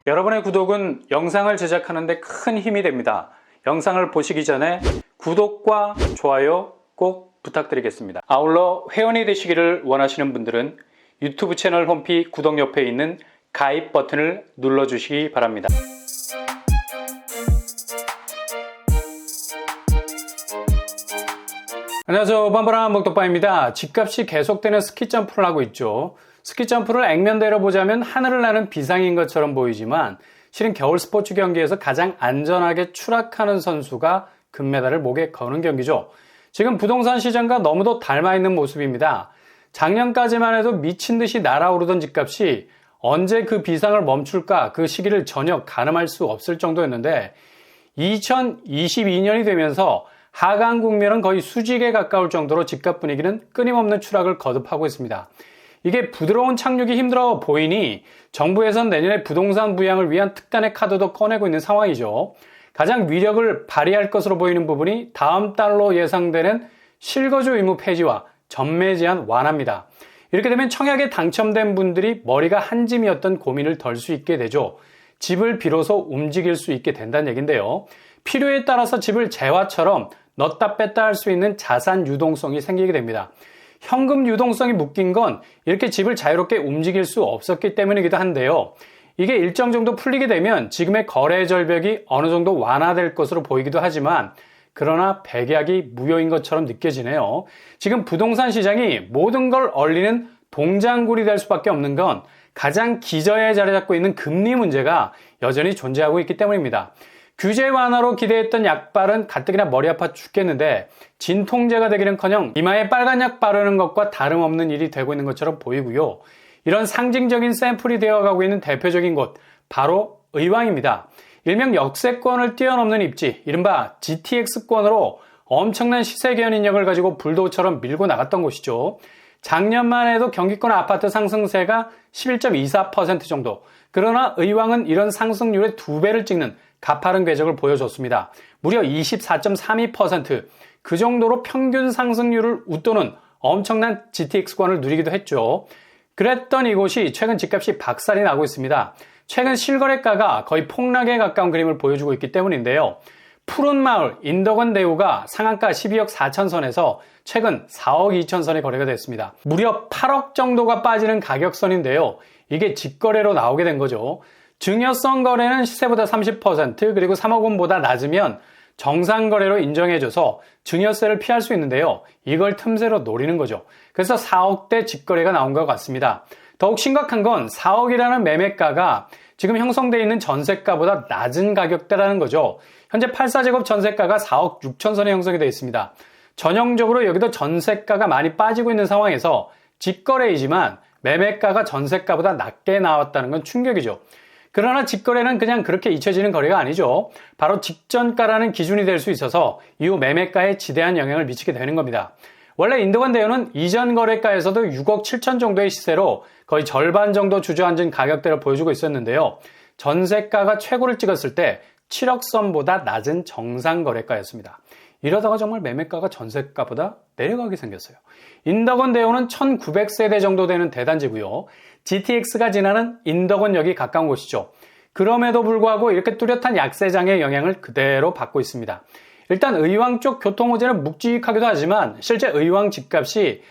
여러분의 구독은 영상을 제작하는 데 큰 힘이 됩니다. 영상을 보시기 전에 구독과 좋아요 꼭 부탁드리겠습니다. 아울러 회원이 되시기를 원하시는 분들은 유튜브 채널 홈피 구독 옆에 있는 가입 버튼을 눌러주시기 바랍니다. 안녕하세요. 반바람 목독바입니다. 집값이 계속되는 스키점프를 하고 있죠. 스키점프를 액면대로 보자면 하늘을 나는 비상인 것처럼 보이지만 실은 겨울 스포츠 경기에서 가장 안전하게 추락하는 선수가 금메달을 목에 거는 경기죠. 지금 부동산 시장과 너무도 닮아있는 모습입니다. 작년까지만 해도 미친 듯이 날아오르던 집값이 언제 그 비상을 멈출까 그 시기를 전혀 가늠할 수 없을 정도였는데 2022년이 되면서 하강 국면은 거의 수직에 가까울 정도로 집값 분위기는 끊임없는 추락을 거듭하고 있습니다. 이게 부드러운 착륙이 힘들어 보이니 정부에선 내년에 부동산 부양을 위한 특단의 카드도 꺼내고 있는 상황이죠. 가장 위력을 발휘할 것으로 보이는 부분이 다음 달로 예상되는 실거주 의무 폐지와 전매 제한 완화입니다. 이렇게 되면 청약에 당첨된 분들이 머리가 한 짐이었던 고민을 덜 수 있게 되죠. 집을 비로소 움직일 수 있게 된다는 얘기인데요. 필요에 따라서 집을 재화처럼 넣다 뺐다 할 수 있는 자산 유동성이 생기게 됩니다. 현금 유동성이 묶인 건 이렇게 집을 자유롭게 움직일 수 없었기 때문이기도 한데요. 이게 일정 정도 풀리게 되면 지금의 거래 절벽이 어느 정도 완화될 것으로 보이기도 하지만 그러나 백약이 무효인 것처럼 느껴지네요. 지금 부동산 시장이 모든 걸 얼리는 동장굴이 될 수밖에 없는 건 가장 기저에 자리 잡고 있는 금리 문제가 여전히 존재하고 있기 때문입니다. 규제 완화로 기대했던 약발은 가뜩이나 머리 아파 죽겠는데 진통제가 되기는커녕 이마에 빨간 약 바르는 것과 다름없는 일이 되고 있는 것처럼 보이고요. 이런 상징적인 샘플이 되어가고 있는 대표적인 곳 바로 의왕입니다. 일명 역세권을 뛰어넘는 입지 이른바 GTX권으로 엄청난 시세 견인력을 가지고 불도처럼 밀고 나갔던 곳이죠. 작년만 해도 경기권 아파트 상승세가 11.24% 정도. 그러나 의왕은 이런 상승률의 2배를 찍는 가파른 궤적을 보여줬습니다. 무려 24.32%. 그 정도로 평균 상승률을 웃도는 엄청난 GTX권을 누리기도 했죠. 그랬던 이곳이 최근 집값이 박살이 나고 있습니다. 최근 실거래가가 거의 폭락에 가까운 그림을 보여주고 있기 때문인데요. 푸른 마을 인덕원 대우가 상한가 12억 4천 선에서 최근 4억 2천 선에 거래가 됐습니다. 무려 8억 정도가 빠지는 가격선인데요. 이게 직거래로 나오게 된 거죠. 증여성 거래는 시세보다 30% 그리고 3억 원보다 낮으면 정상거래로 인정해줘서 증여세를 피할 수 있는데요. 이걸 틈새로 노리는 거죠. 그래서 4억대 직거래가 나온 것 같습니다. 더욱 심각한 건 4억이라는 매매가가 지금 형성되어 있는 전세가보다 낮은 가격대라는 거죠. 현재 84제곱 전세가가 4억 6천 선에 형성이 되어 있습니다. 전형적으로 여기도 전세가가 많이 빠지고 있는 상황에서 직거래이지만 매매가가 전세가보다 낮게 나왔다는 건 충격이죠. 그러나 직거래는 그냥 그렇게 잊혀지는 거래가 아니죠. 바로 직전가라는 기준이 될 수 있어서 이후 매매가에 지대한 영향을 미치게 되는 겁니다. 원래 인덕원 대우는 이전 거래가에서도 6억 7천 정도의 시세로 거의 절반 정도 주저앉은 가격대를 보여주고 있었는데요. 전세가가 최고를 찍었을 때 7억 선보다 낮은 정상 거래가였습니다. 이러다가 정말 매매가가 전세가보다 내려가게 생겼어요. 인덕원 대우는 1900세대 정도 되는 대단지고요. GTX가 지나는 인덕원역이 가까운 곳이죠. 그럼에도 불구하고 이렇게 뚜렷한 약세장의 영향을 그대로 받고 있습니다. 일단 의왕 쪽 교통호재는 묵직하기도 하지만 실제 의왕 집값이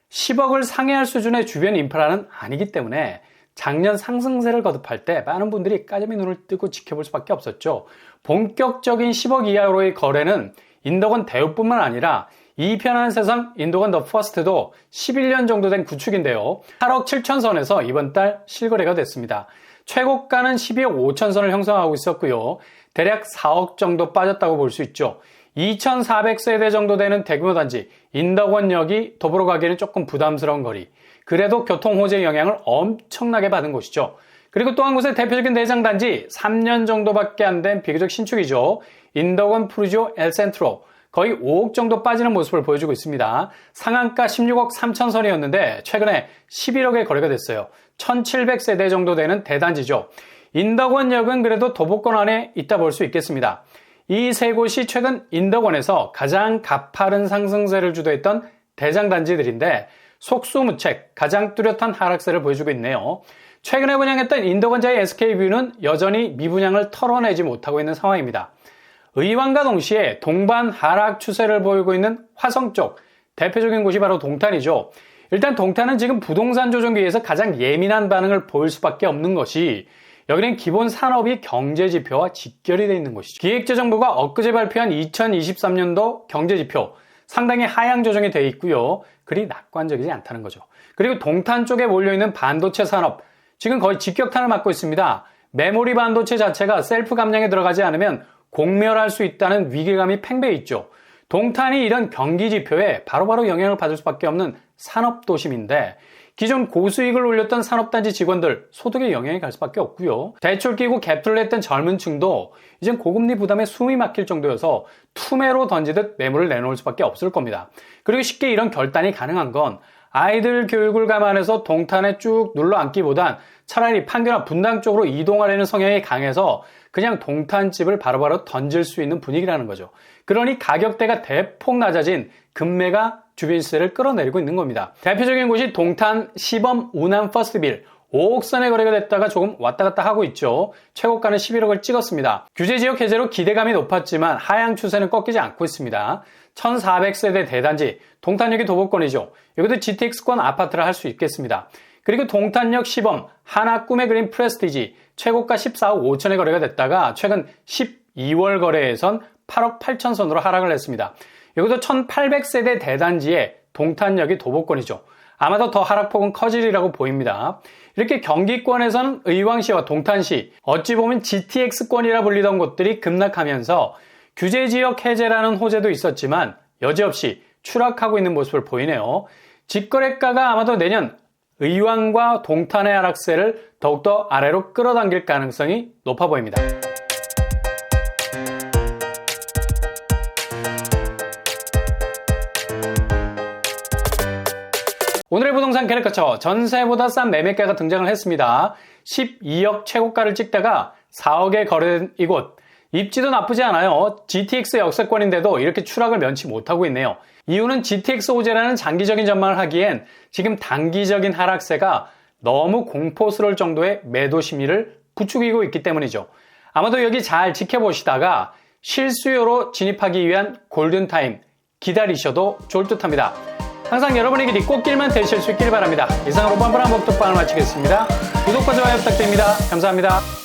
10억을 상회할 수준의 주변 인프라는 아니기 때문에 작년 상승세를 거듭할 때 많은 분들이 까자미 눈을 뜨고 지켜볼 수밖에 없었죠. 본격적인 10억 이하로의 거래는 인덕원 대우뿐만 아니라 이 편한 세상 인덕원 더 퍼스트도 11년 정도 된 구축인데요. 8억 7천 선에서 이번 달 실거래가 됐습니다. 최고가는 12억 5천 선을 형성하고 있었고요. 대략 4억 정도 빠졌다고 볼 수 있죠. 2,400세대 정도 되는 대규모 단지 인덕원역이 도보로 가기에는 조금 부담스러운 거리. 그래도 교통호재 영향을 엄청나게 받은 곳이죠. 그리고 또 한 곳의 대표적인 내장단지 3년 정도밖에 안 된 비교적 신축이죠. 인덕원 푸르지오 엘센트로 거의 5억 정도 빠지는 모습을 보여주고 있습니다. 상한가 16억 3천 선이었는데 최근에 11억에 거래가 됐어요. 1700세대 정도 되는 대단지죠. 인덕원역은 그래도 도보권 안에 있다 볼 수 있겠습니다. 이 세 곳이 최근 인덕원에서 가장 가파른 상승세를 주도했던 대장단지들인데 속수무책 가장 뚜렷한 하락세를 보여주고 있네요. 최근에 분양했던 인도건자의 SK뷰는 여전히 미분양을 털어내지 못하고 있는 상황입니다. 의왕과 동시에 동반 하락 추세를 보이고 있는 화성 쪽 대표적인 곳이 바로 동탄이죠. 일단 동탄은 지금 부동산 조정기에서 가장 예민한 반응을 보일 수밖에 없는 것이 여기는 기본 산업이 경제지표와 직결이 되어 있는 곳이죠. 기획재정부가 엊그제 발표한 2023년도 경제지표 상당히 하향 조정이 되어 있고요. 그리 낙관적이지 않다는 거죠. 그리고 동탄 쪽에 몰려있는 반도체 산업 지금 거의 직격탄을 맞고 있습니다. 메모리 반도체 자체가 셀프 감량에 들어가지 않으면 공멸할 수 있다는 위기감이 팽배해 있죠. 동탄이 이런 경기 지표에 바로바로 영향을 받을 수밖에 없는 산업도심인데 기존 고수익을 올렸던 산업단지 직원들 소득에 영향이 갈 수밖에 없고요. 대출 끼고 갭투를 했던 젊은 층도 이젠 고금리 부담에 숨이 막힐 정도여서 투매로 던지듯 매물을 내놓을 수밖에 없을 겁니다. 그리고 쉽게 이런 결단이 가능한 건 아이들 교육을 감안해서 동탄에 쭉 눌러앉기보단 차라리 판교나 분당 쪽으로 이동하려는 성향이 강해서 그냥 동탄집을 바로바로 던질 수 있는 분위기라는 거죠. 그러니 가격대가 대폭 낮아진 금매가 주변 시세를 끌어내리고 있는 겁니다. 대표적인 곳이 동탄 시범 우남 퍼스트빌 5억 선에 거래가 됐다가 조금 왔다 갔다 하고 있죠. 최고가는 11억을 찍었습니다. 규제지역 해제로 기대감이 높았지만 하향 추세는 꺾이지 않고 있습니다. 1400세대 대단지 동탄역이 도보권이죠. 여기도 GTX권 아파트를 할 수 있겠습니다. 그리고 동탄역 시범 하나 꿈의 그린 프레스티지 최고가 14억 5천에 거래가 됐다가 최근 12월 거래에선 8억 8천 선으로 하락을 했습니다. 여기도 1800세대 대단지에 동탄역이 도보권이죠. 아마도 더 하락폭은 커지리라고 보입니다. 이렇게 경기권에서는 의왕시와 동탄시 어찌 보면 GTX권이라 불리던 곳들이 급락하면서 규제지역 해제라는 호재도 있었지만 여지없이 추락하고 있는 모습을 보이네요. 직거래가가 아마도 내년 의왕과 동탄의 하락세를 더욱더 아래로 끌어당길 가능성이 높아 보입니다. 오늘의 부동산 캐릭터처 전세보다 싼 매매가가 등장을 했습니다. 12억 최고가를 찍다가 4억에 거래된 이곳 입지도 나쁘지 않아요. GTX 역세권인데도 이렇게 추락을 면치 못하고 있네요. 이유는 GTX 호재라는 장기적인 전망을 하기엔 지금 단기적인 하락세가 너무 공포스러울 정도의 매도 심리를 부추기고 있기 때문이죠. 아마도 여기 잘 지켜보시다가 실수요로 진입하기 위한 골든타임 기다리셔도 좋을 듯합니다. 항상 여러분의 길이 꽃길만 되실 수 있길 바랍니다. 이상으로 뻔뻔한 복덕방을 마치겠습니다. 구독과 좋아요 부탁드립니다. 감사합니다.